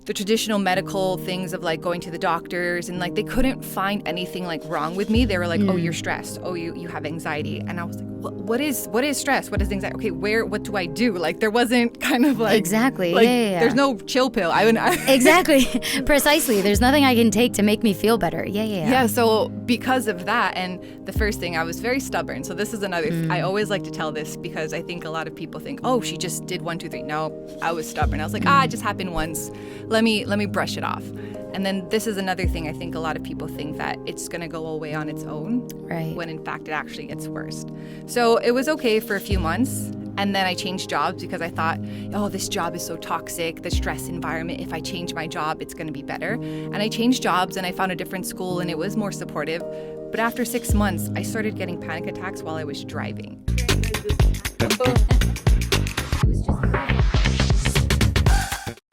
the traditional medical things of like going to the doctors, and like they couldn't find anything like wrong with me. They were like, oh, you're stressed. Oh, you have anxiety. And I was like, what is stress? What is anxiety? Okay, what do I do? Like there wasn't kind of like exactly. Like, yeah. There's no chill pill. Exactly. Precisely. There's nothing I can take to make me feel better. Yeah. So because of that, and the first thing, I was very stubborn. So this is another. I always like to tell this because I think a lot of people think, oh, she just did 1, 2, 3. No, I was stubborn. I was like, it just happened once. Let me brush it off. And then this is another thing. I think a lot of people think that it's going to go away on its own, right? When in fact it actually gets worse. So it was okay for a few months. And then I changed jobs because I thought, oh, this job is so toxic, the stress environment. If I change my job, it's going to be better. And I changed jobs and I found a different school and it was more supportive. But after 6 months, I started getting panic attacks while I was driving.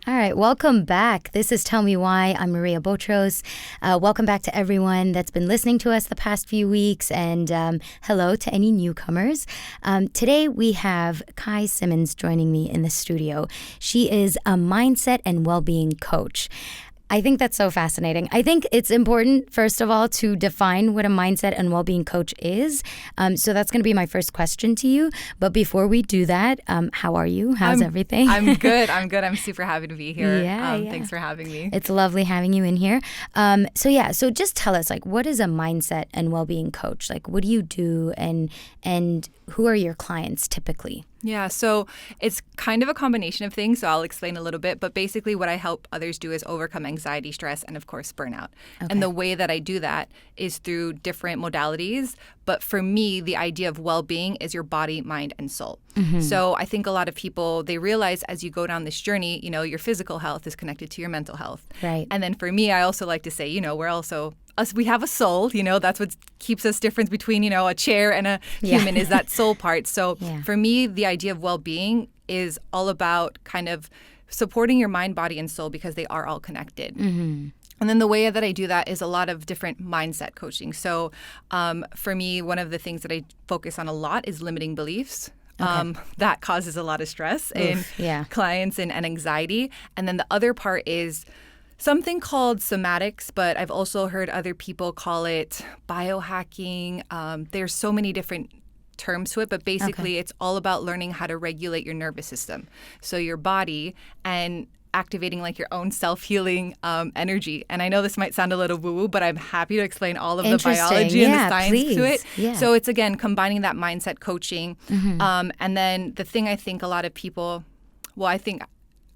All right, welcome back. This is Tell Me Why. I'm Maria Botros. Welcome back to everyone that's been listening to us the past few weeks, and hello to any newcomers. Today we have Kai Simmonds joining me in the studio. She is a mindset and well-being coach. I think that's so fascinating. I think it's important, first of all, to define what a mindset and well-being coach is. So that's going to be my first question to you. But before we do that, how are you? How's everything? I'm good. I'm super happy to be here. Yeah. Thanks for having me. It's lovely having you in here. So just tell us, like, what is a mindset and well-being coach? Like, what do you do, and who are your clients typically? Yeah, so it's kind of a combination of things, so I'll explain a little bit. But basically what I help others do is overcome anxiety, stress, and of course, burnout. Okay. And the way that I do that is through different modalities. But for me, the idea of well-being is your body, mind, and soul. Mm-hmm. So I think a lot of people, they realize as you go down this journey, your physical health is connected to your mental health. Right. And then for me, I also like to say, we're also... we have a soul, that's what keeps us different between, a chair and a human is that soul part. So for me, the idea of well-being is all about kind of supporting your mind, body, and soul because they are all connected. Mm-hmm. And then the way that I do that is a lot of different mindset coaching. So for me, one of the things that I focus on a lot is limiting beliefs. Okay. That causes a lot of stress in clients and anxiety. And then the other part is something called somatics, but I've also heard other people call it biohacking. There's so many different terms to it, but basically it's all about learning how to regulate your nervous system. So your body and activating like your own self-healing energy. And I know this might sound a little woo-woo, but I'm happy to explain all of the biology and the science to it. Yeah. So it's, again, combining that mindset coaching. Mm-hmm. And then the thing I think a lot of people,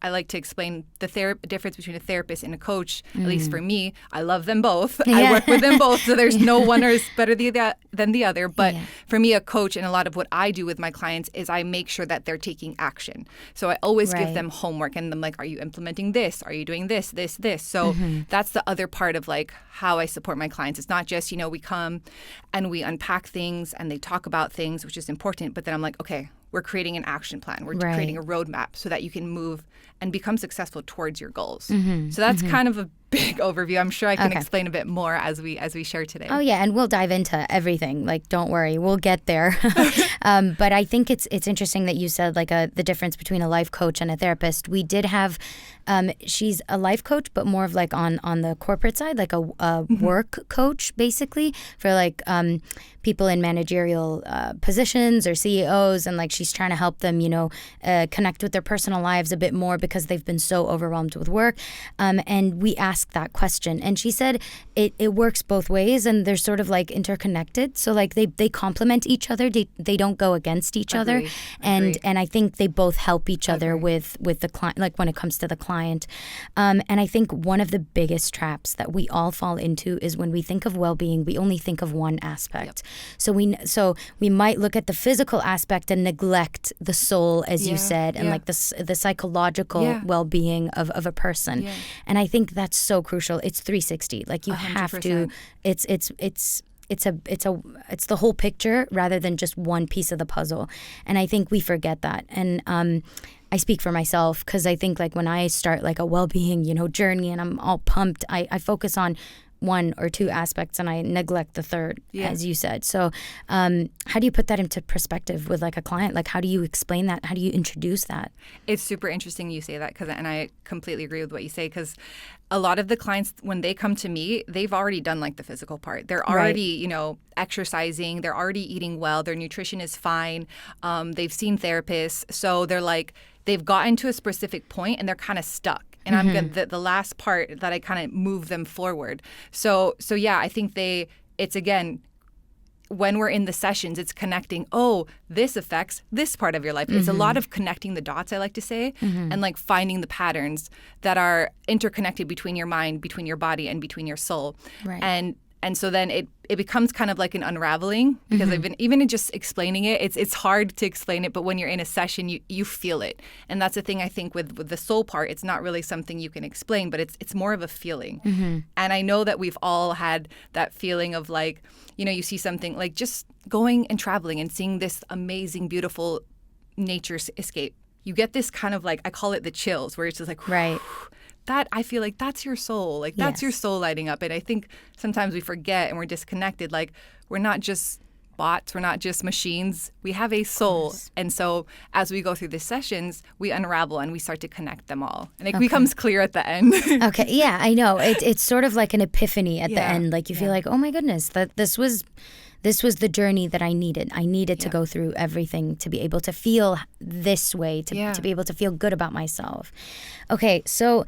I like to explain the difference between a therapist and a coach. At least for me, I love them both. Yeah. I work with them both, so there's no one is better than the other. But for me, a coach and a lot of what I do with my clients is I make sure that they're taking action. So I always give them homework, and I'm like, are you implementing this? Are you doing this? So that's the other part of like how I support my clients. It's not just, we come and we unpack things and they talk about things, which is important. But then I'm like, okay, we're creating an action plan. We're creating a roadmap so that you can move and become successful towards your goals. Mm-hmm. So that's kind of a big overview. I'm sure I can explain a bit more as we share today. Oh yeah, and we'll dive into everything. Like, don't worry, we'll get there. But I think it's interesting that you said like the difference between a life coach and a therapist. We did have, she's a life coach, but more of like on the corporate side, like a work coach basically for like people in managerial positions or CEOs, and like she's trying to help them, connect with their personal lives a bit more because they've been so overwhelmed with work. And we asked that question, and she said it works both ways, and they're sort of like interconnected. So like they complement each other. They don't go against each other, and I think they both help each other with the client, like when it comes to the client. And I think one of the biggest traps that we all fall into is when we think of well-being, we only think of one aspect. Yep. So we might look at the physical aspect and neglect the soul, as you said, and like the psychological well-being of a person. Yeah. And I think that's so crucial. It's 360. Like you 100%. Have to. It's the whole picture rather than just one piece of the puzzle. And I think we forget that. And I speak for myself because I think like when I start like a well-being, journey and I'm all pumped, I focus on one or two aspects and I neglect the third, as you said. So how do you put that into perspective with like a client? Like, how do you explain that? How do you introduce that? It's super interesting you say that, and I completely agree with what you say, because a lot of the clients, when they come to me, they've already done like the physical part. They're already, exercising. They're already eating well. Their nutrition is fine. They've seen therapists. So they're like, they've gotten to a specific point and they're kind of stuck. And I'm good. The last part that I kind of move them forward. So yeah, I think it's again, when we're in the sessions, it's connecting, this affects this part of your life. It's a lot of connecting the dots, I like to say, and like finding the patterns that are interconnected between your mind, between your body, and between your soul. Right. And so then it becomes kind of like an unraveling, because even in just explaining it, it's hard to explain it, but when you're in a session, you feel it. And that's the thing, I think, with the soul part, it's not really something you can explain, but it's more of a feeling. And I know that we've all had that feeling of like, you see something like just going and traveling and seeing this amazing, beautiful nature escape. You get this kind of like, I call it the chills, where it's just like, right. That I feel like that's your soul. Like that's your soul lighting up. And I think sometimes we forget and we're disconnected. Like we're not just bots. We're not just machines. We have a soul. And so as we go through the sessions, we unravel and we start to connect them all. And it becomes clear at the end. Okay. Yeah, I know. It's sort of like an epiphany at the end. Like you feel like, oh my goodness, that this was the journey that I needed. I needed to go through everything to be able to feel this way, to be able to feel good about myself. Okay, so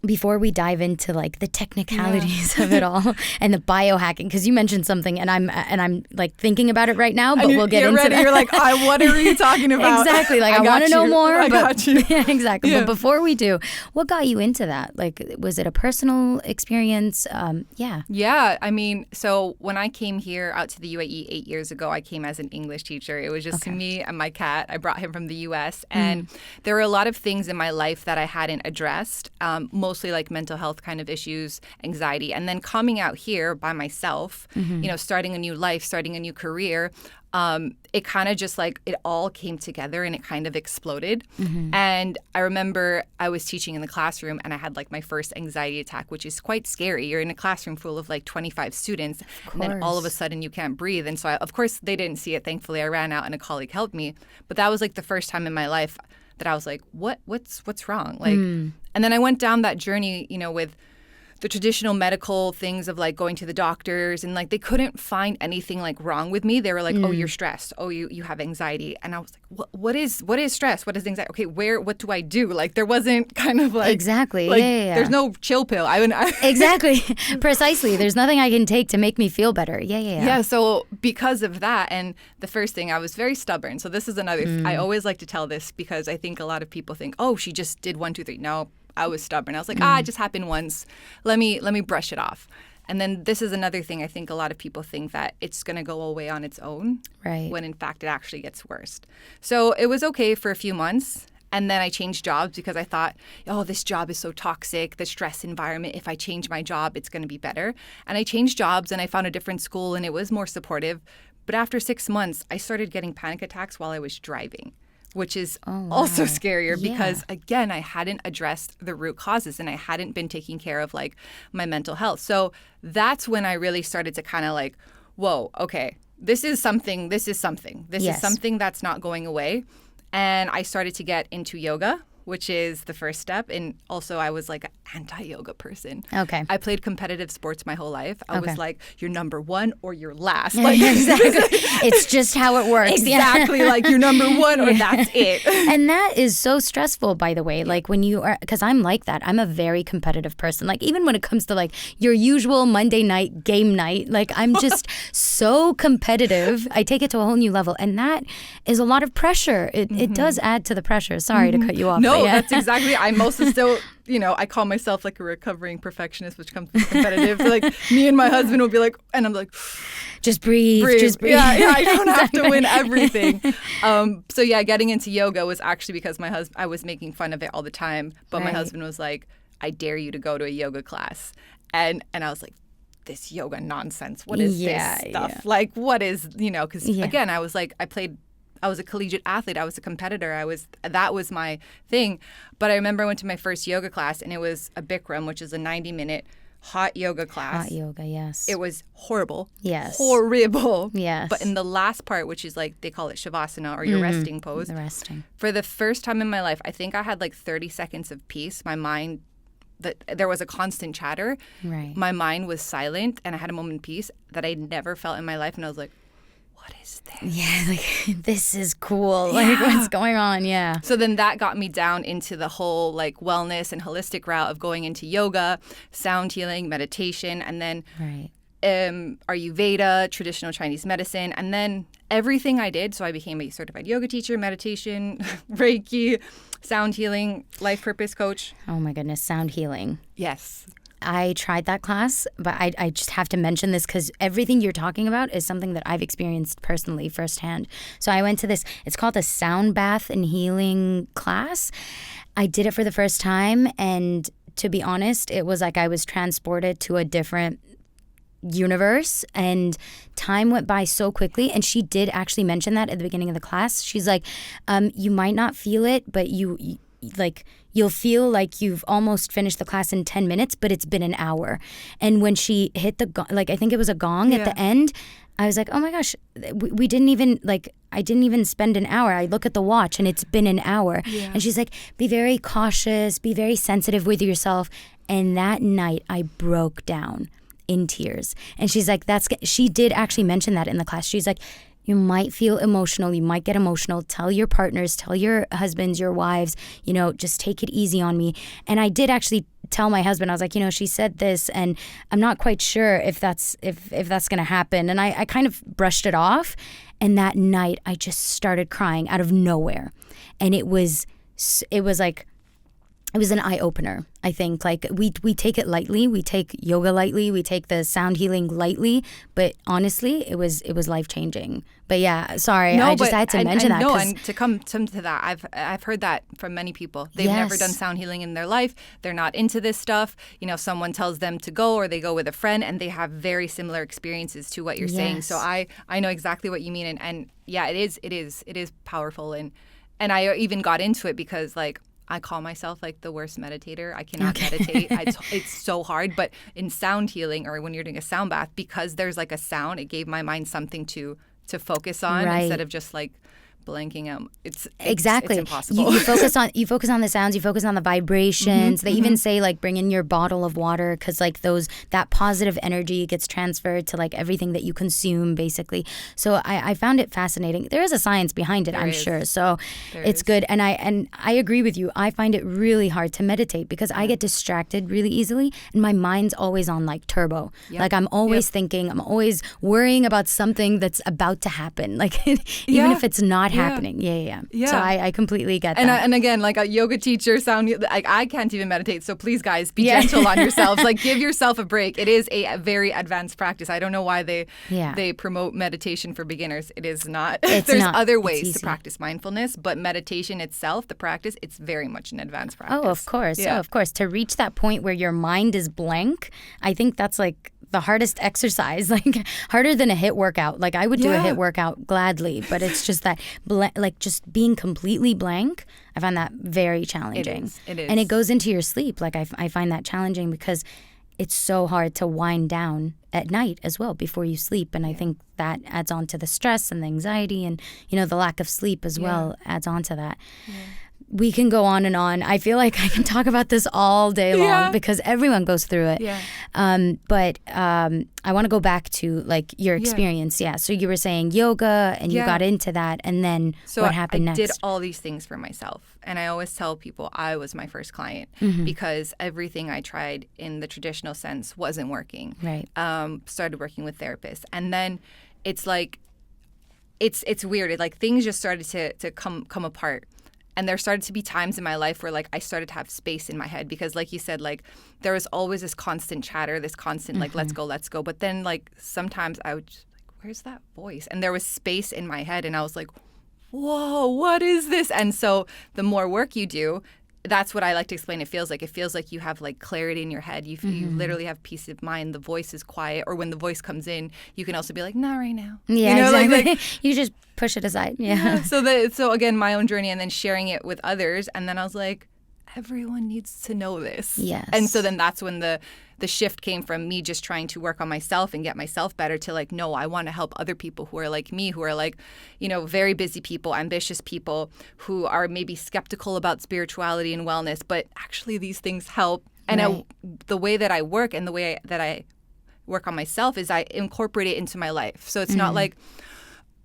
before we dive into like the technicalities of it all and the biohacking, because you mentioned something and I'm like thinking about it right now, but we'll get into that. You're like, what are you talking about? Exactly. Like I want to know more. I got you. Yeah, exactly. Yeah. But before we do, what got you into that? Like, was it a personal experience? Yeah. I mean, so when I came here out to the UAE 8 years ago, I came as an English teacher. It was just me and my cat. I brought him from the US, and there were a lot of things in my life that I hadn't addressed, mostly like mental health kind of issues, anxiety. And then coming out here by myself, starting a new life, starting a new career, it kind of just like it all came together and it kind of exploded. And I remember I was teaching in the classroom and I had like my first anxiety attack, which is quite scary. You're in a classroom full of like 25 students and then all of a sudden you can't breathe. And so of course they didn't see it. Thankfully, I ran out and a colleague helped me. But that was like the first time in my life that I was like, what's wrong? Like, and then I went down that journey, with the traditional medical things of like going to the doctors, and like they couldn't find anything like wrong with me. They were like, oh, you're stressed. Oh, you have anxiety. And I was like, what is stress? What is anxiety? Okay, what do I do? Like there wasn't kind of like exactly. Like, There's no chill pill. Exactly. Precisely. There's nothing I can take to make me feel better. Yeah. So because of that, and the first thing, I was very stubborn. So this is another. I always like to tell this because I think a lot of people think, oh, she just did 1, 2, 3. No. I was stubborn. I was like, it just happened once. Let me brush it off. And then this is another thing. I think a lot of people think that it's going to go away on its own, right? When in fact it actually gets worse. So it was okay for a few months. And then I changed jobs because I thought, this job is so toxic, the stress environment. If I change my job, it's going to be better. And I changed jobs and I found a different school and it was more supportive. But after 6 months, I started getting panic attacks while I was driving, which is also scarier because, again, I hadn't addressed the root causes and I hadn't been taking care of like my mental health. So that's when I really started to kind of like, whoa, okay, this is something. This is something that's not going away. And I started to get into yoga, which is the first step. And also I was like an anti-yoga person. Okay. I played competitive sports my whole life. I was like, you're number one or you're last. Like, exactly. It's just how it works. Exactly. Like you're number one or that's it. And that is so stressful, by the way. Like when you are, because I'm like that. I'm a very competitive person. Like even when it comes to like your usual Monday night game night, like I'm just so competitive. I take it to a whole new level. And that is a lot of pressure. It does add to the pressure. Sorry to cut you off. No, that's exactly. I'm also still, I call myself like a recovering perfectionist, which comes from competitive. Like me and my husband will be like, and I'm like, just breathe. Just breathe. Yeah, I don't have to win everything. So yeah, getting into yoga was actually because I was making fun of it all the time. But my husband was like, I dare you to go to a yoga class. And I was like, this yoga nonsense. What is this stuff? Yeah. Like, what is, because again, I was like, I was a collegiate athlete. I was a competitor. That was my thing. But I remember I went to my first yoga class and it was a Bikram, which is a 90-minute hot yoga class. Hot yoga, yes. It was horrible. Yes. Horrible. Yes. But in the last part, which is like, they call it Shavasana, or your resting pose. The resting. For the first time in my life, I think I had like 30 seconds of peace. My mind, there was a constant chatter. Right. My mind was silent, and I had a moment of peace that I never felt in my life. And I was like, what is this? Yeah, like, this is cool. Like, what's going on? Yeah. So then that got me down into the whole like wellness and holistic route of going into yoga, sound healing, meditation, and then Ayurveda, traditional Chinese medicine, and then everything I did. So I became a certified yoga teacher, meditation, Reiki, sound healing, life purpose coach. Oh my goodness, sound healing. Yes. I tried that class, but I just have to mention this because everything you're talking about is something that I've experienced personally firsthand. So I went to this, it's called a sound bath and healing class. I did it for the first time, and to be honest, it was like I was transported to a different universe, and time went by so quickly. And she did actually mention that at the beginning of the class. She's like, you might not feel it, but you'll feel like you've almost finished the class in 10 minutes, but it's been an hour. And when she hit the gong, like I think it was a gong at the end, I was like, oh my gosh, we didn't even, like, I didn't even spend an hour. I look at the watch and it's been an hour. Yeah. And she's like, be very cautious, be very sensitive with yourself. And that night I broke down in tears. And she's like, she did actually mention that in the class. She's like, you might feel emotional. You might get emotional. Tell your partners, tell your husbands, your wives, just take it easy on me. And I did actually tell my husband, I was like, she said this, and I'm not quite sure if that's going to happen. And I kind of brushed it off. And that night I just started crying out of nowhere. And it was an eye opener. I think like we take it lightly. We take yoga lightly. We take the sound healing lightly. But honestly, it was life changing. But yeah, sorry, I just had to mention that. No, and to come to that, I've heard that from many people. They've never done sound healing in their life. They're not into this stuff. Someone tells them to go, or they go with a friend, and they have very similar experiences to what you're saying. So I know exactly what you mean, and yeah, it is powerful, and I even got into it because like, I call myself like the worst meditator. I cannot meditate. It's so hard. But in sound healing, or when you're doing a sound bath, because there's like a sound, it gave my mind something to focus on instead of just like blanking out. It's impossible. You focus on the sounds. You focus on the vibrations. They even say like bring in your bottle of water, because like that positive energy gets transferred to like everything that you consume basically. So I found it fascinating. There is a science behind it, I'm sure. So it's good. And I agree with you. I find it really hard to meditate because I get distracted really easily, and my mind's always on like turbo. Yep. Like I'm always thinking. I'm always worrying about something that's about to happen. Like even if it's not happening. Yeah. So I completely get that. And again, like a yoga teacher, like I can't even meditate. So please, guys, be gentle on yourselves. Like give yourself a break. It is a very advanced practice. I don't know why they promote meditation for beginners. It is not. There's other ways to practice mindfulness, but meditation itself, the practice, it's very much an advanced practice. Oh, of course. Yeah. Oh, of course. To reach that point where your mind is blank, I think that's like the hardest exercise, like harder than a HIIT workout. Like I would do a HIIT workout gladly, but it's just that like just being completely blank, I find that very challenging. It is. And it goes into your sleep. Like I find that challenging because it's so hard to wind down at night as well before you sleep. And I think that adds on to the stress and the anxiety, and the lack of sleep as well adds on to that. Yeah. We can go on and on. I feel like I can talk about this all day long because everyone goes through it. Yeah. But I want to go back to like your experience. Yeah. So you were saying yoga, and you got into that, and then what happened next? I did all these things for myself, and I always tell people I was my first client because everything I tried in the traditional sense wasn't working. Right. Started working with therapists, and then it's like it's weird. Like things just started to come apart. And there started to be times in my life where like I started to have space in my head because like you said, like there was always this constant chatter, this constant like let's go. But then like sometimes I would just like, where's that voice? And there was space in my head, and I was like, whoa, what is this? And so the more work you do, that's what I like to explain. It feels like you have like clarity in your head. You literally have peace of mind. The voice is quiet, or when the voice comes in, you can also be like, not right now. Yeah, exactly. Like you just push it aside. Yeah. So again, my own journey, and then sharing it with others, and then I was like, everyone needs to know this. Yes. And so then that's when the shift came from me just trying to work on myself and get myself better to like, no, I want to help other people who are like me, who are like, you know, very busy people, ambitious people who are maybe skeptical about spirituality and wellness, but actually these things help. And the way that I work and the way that I work on myself is I incorporate it into my life. So it's not like,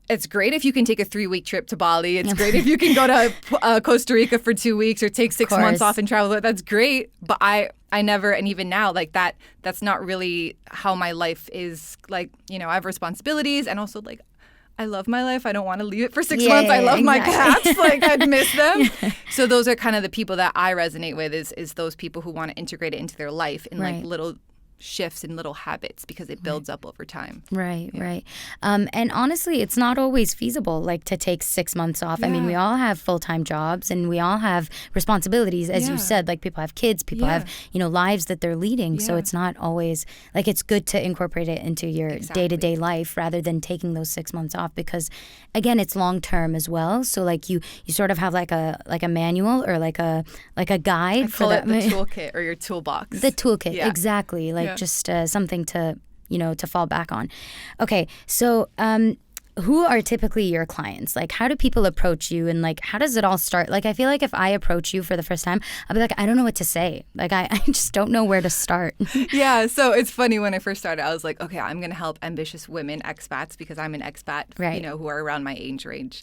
it's great if you can take a 3-week trip to Bali. It's great if you can go to Costa Rica for 2 weeks or take 6 months off and travel. That's great. But I never, and even now, like that's not really how my life is. Like, you know, I have responsibilities and also like, I love my life. I don't want to leave it for 6 months. I love my cats. Like, I'd miss them. So those are kind of the people that I resonate with is those people who want to integrate it into their life in like little shifts and little habits because it builds up over time. Right. And honestly, it's not always feasible, like to take 6 months off. I mean, we all have full-time jobs and we all have responsibilities, as you said, like people have kids, people have, you know, lives that they're leading. So it's not always, like it's good to incorporate it into your day-to-day life rather than taking those 6 months off because, again, it's long-term as well. So like you sort of have like a manual or like a guide. I call it the toolkit or your toolbox. The toolkit, exactly. Like just something to, you know, to fall back on. Okay, so who are typically your clients? Like, how do people approach you, and like, how does it all start? Like, I feel like if I approach you for the first time, I'll be like, I don't know what to say. Like, I just don't know where to start. Yeah, so it's funny, when I first started, I was like, okay, I'm going to help ambitious women, expats, because I'm an expat, you know, who are around my age range.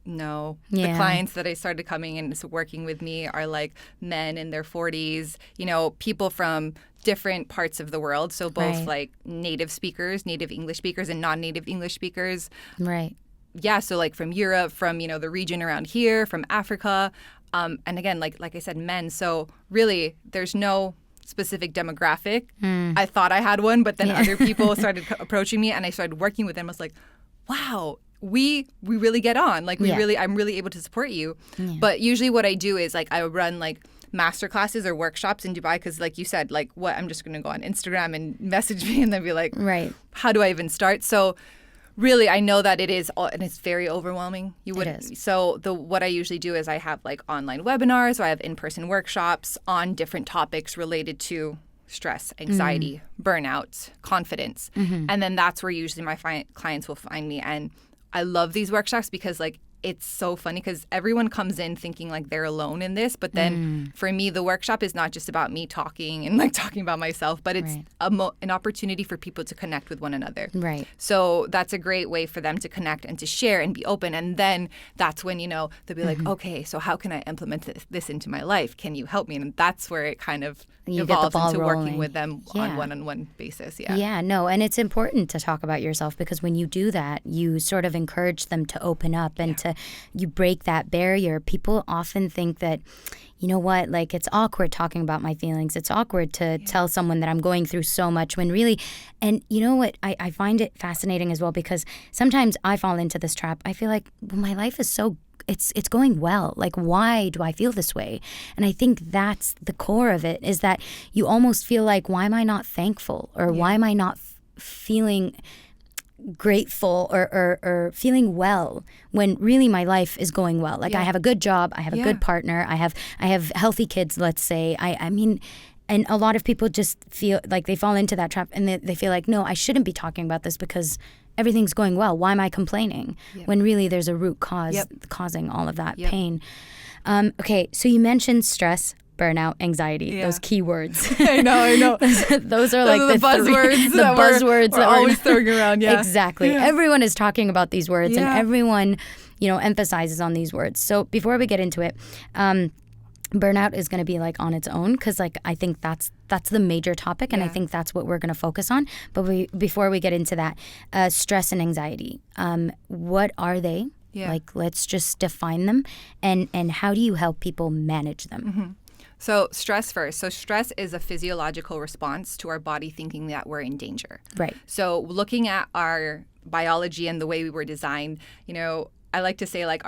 No. The clients that I started coming and working with me are like men in their 40s, you know, people from different parts of the world. So both like native speakers, native English speakers, and non-native English speakers. Right. Yeah. So like from Europe, from, you know, the region around here, from Africa. And again, like I said, men. So really, there's no specific demographic. I thought I had one, but then other people started approaching me and I started working with them. I was like, wow, we really get on. Like I'm really able to support you. But usually what I do is like I run like master classes or workshops in Dubai because, like you said, like what I'm just going to go on Instagram and message me and then be like, how do I even start? So really, I know that it is, and it's very overwhelming. It is. So what I usually do is I have like online webinars, or I have in-person workshops on different topics related to stress, anxiety, burnout, confidence. And then that's where usually my clients will find me. And I love these workshops because like it's so funny because everyone comes in thinking like they're alone in this. But then for me, the workshop is not just about me talking and like talking about myself, but it's an opportunity for people to connect with one another. Right. So that's a great way for them to connect and to share and be open. And then that's when, you know, they'll be like, okay, so how can I implement this into my life? Can you help me? And that's where it kind of evolves into working with them on one-on-one basis. Yeah, no. And it's important to talk about yourself because when you do that, you sort of encourage them to open up and you break that barrier. People often think that, you know what, like it's awkward talking about my feelings. It's awkward to tell someone that I'm going through so much when really, and you know what, I find it fascinating as well because sometimes I fall into this trap. I feel like, well, my life is so it's going well. Like, why do I feel this way? And I think that's the core of it, is that you almost feel like, why am I not thankful? Or why am I not feeling grateful or feeling well when really my life is going well? Like I have a good job, I have a good partner, I have healthy kids, let's say. I mean, and a lot of people just feel like they fall into that trap and they feel like, no, I shouldn't be talking about this because everything's going well. Why am I complaining? When really there's a root cause causing all of that pain. Okay, so you mentioned stress, burnout, anxiety, those key words. I know. those are like the buzzwords that we're always throwing around. Exactly. Everyone is talking about these words and everyone, you know, emphasizes on these words. So before we get into it, burnout is going to be like on its own because like I think that's the major topic and I think that's what we're going to focus on. But before we get into that, stress and anxiety, what are they? Like, let's just define them and how do you help people manage them? So stress first. So stress is a physiological response to our body thinking that we're in danger. Right. So looking at our biology and the way we were designed, you know, I like to say like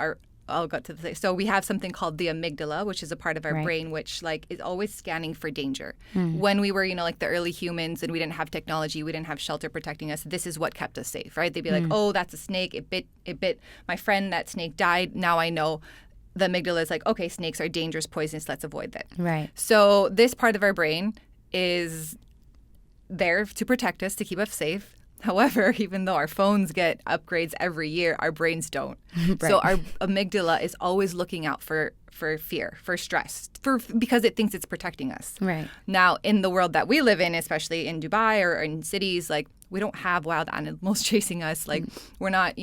I'll go to the place. So we have something called the amygdala, which is a part of our brain, which like is always scanning for danger. When we were, you know, like the early humans and we didn't have technology, we didn't have shelter protecting us. This is what kept us safe, right? They'd be like, oh, that's a snake. It bit my friend. That snake died. Now I know the amygdala is like, okay, snakes are dangerous, poisonous, let's avoid them. Right. So this part of our brain is there to protect us, to keep us safe. However, even though our phones get upgrades every year, our brains don't. Right. So our amygdala is always looking out for fear, for stress, because it thinks it's protecting us. Right. Now, in the world that we live in, especially in Dubai or in cities, like we don't have wild animals chasing us. Like we're not,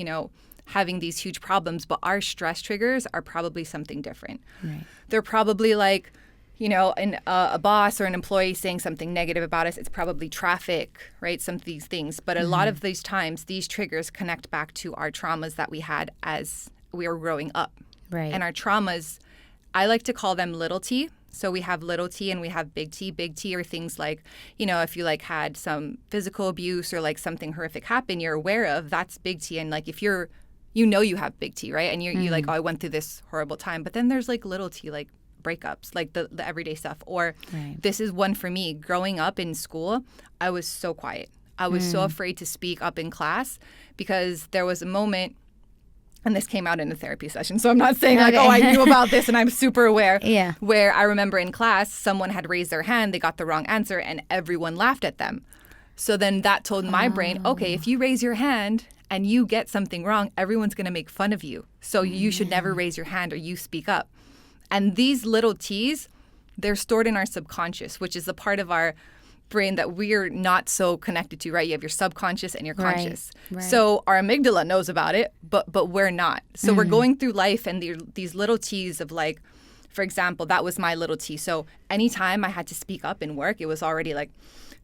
having these huge problems, but our stress triggers are probably something different. Right. They're probably like, a boss or an employee saying something negative about us. It's probably traffic, right? Some of these things. But a lot of these times, these triggers connect back to our traumas that we had as we were growing up. Right. And our traumas, I like to call them little t. So we have little t and we have big T. Big T are things like, if you like had some physical abuse or like something horrific happen, you're aware of, that's big T. And like if you're, you have big T, right? And you're like, oh, I went through this horrible time. But then there's like little T, like breakups, like the everyday stuff. Or This is one for me. Growing up in school, I was so quiet. I was so afraid to speak up in class because there was a moment, and this came out in a therapy session, so I'm not saying like, oh, I knew about this and I'm super aware. Yeah. Where I remember in class, someone had raised their hand, they got the wrong answer, and everyone laughed at them. So then that told my brain, okay, if you raise your hand and you get something wrong, everyone's going to make fun of you. So you should never raise your hand or you speak up. And these little T's, they're stored in our subconscious, which is the part of our brain that we're not so connected to, right? You have your subconscious and your conscious. Right. So our amygdala knows about it, but we're not. So we're going through life and these little T's of like, for example, that was my little T. So anytime I had to speak up in work, it was already like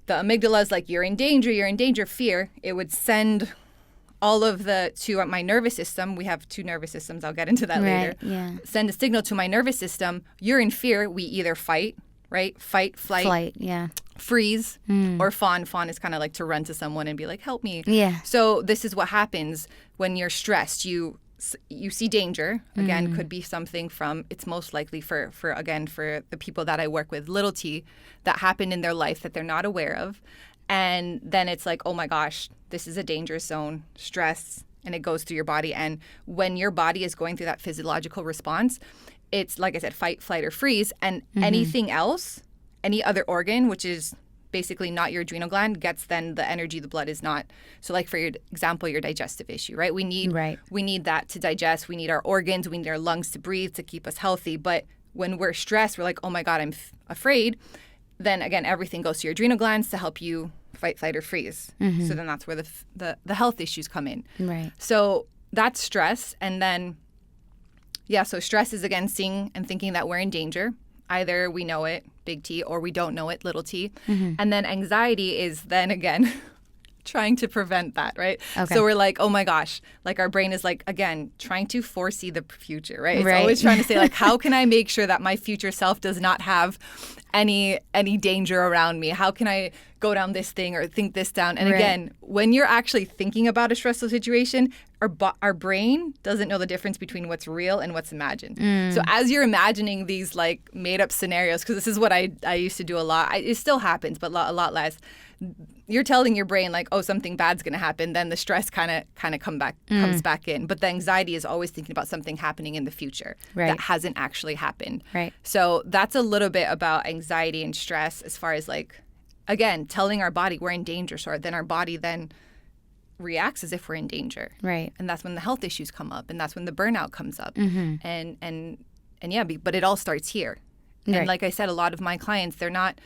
the amygdala is like, you're in danger, fear. It would send all of to my nervous system. We have 2 nervous systems. I'll get into that later. Yeah. Send a signal to my nervous system. You're in fear. We either fight, right? Fight, flight, yeah. Freeze, or fawn. Fawn is kind of like to run to someone and be like, help me. Yeah. So this is what happens when you're stressed. You see danger. Again, could be something from, it's most likely for the people that I work with, little T, that happened in their life that they're not aware of. And then it's like, oh my gosh, this is a danger zone, stress, and it goes through your body. And when your body is going through that physiological response, it's like I said, fight, flight, or freeze. And anything else, any other organ, which is basically not your adrenal gland, gets then the energy the blood is not. So like for your example, your digestive issue, right? We need that to digest. We need our organs. We need our lungs to breathe, to keep us healthy. But when we're stressed, we're like, oh my God, I'm afraid. Then again, everything goes to your adrenal glands to help you fight, flight, or freeze. So then that's where the health issues come in. Right. So that's stress. And then, so stress is again seeing and thinking that we're in danger. Either we know it, big T, or we don't know it, little t. And then anxiety is then again trying to prevent that, right? Okay. So we're like, oh my gosh, like our brain is like, again, trying to foresee the future, right? It's always trying to say like, how can I make sure that my future self does not have any danger around me? How can I go down this thing or think this down? And again, when you're actually thinking about a stressful situation, our brain doesn't know the difference between what's real and what's imagined. So as you're imagining these like made up scenarios, because this is what I used to do a lot. It still happens, but a lot less. You're telling your brain like, oh, something bad's going to happen. Then the stress kind of comes back in. But the anxiety is always thinking about something happening in the future that hasn't actually happened. Right. So that's a little bit about anxiety and stress as far as like, again, telling our body we're in danger. So then our body then reacts as if we're in danger. Right. And that's when the health issues come up. And that's when the burnout comes up. And but it all starts here. And like I said, a lot of my clients, they're not,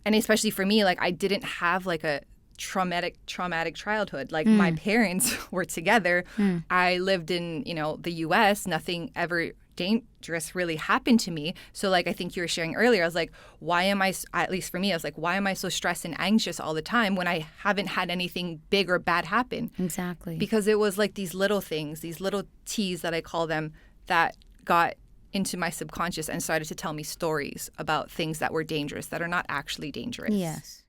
and especially for me, like I didn't have like a traumatic childhood. Like my parents were together. I lived in, the US. Nothing ever dangerous really happened to me. So like I think you were sharing earlier, I was like, why am I, at least for me, I was like, why am I so stressed and anxious all the time when I haven't had anything big or bad happen? Exactly. Because it was like these little things, these little T's that I call them, that got into my subconscious and started to tell me stories about things that were dangerous that are not actually dangerous. Yes.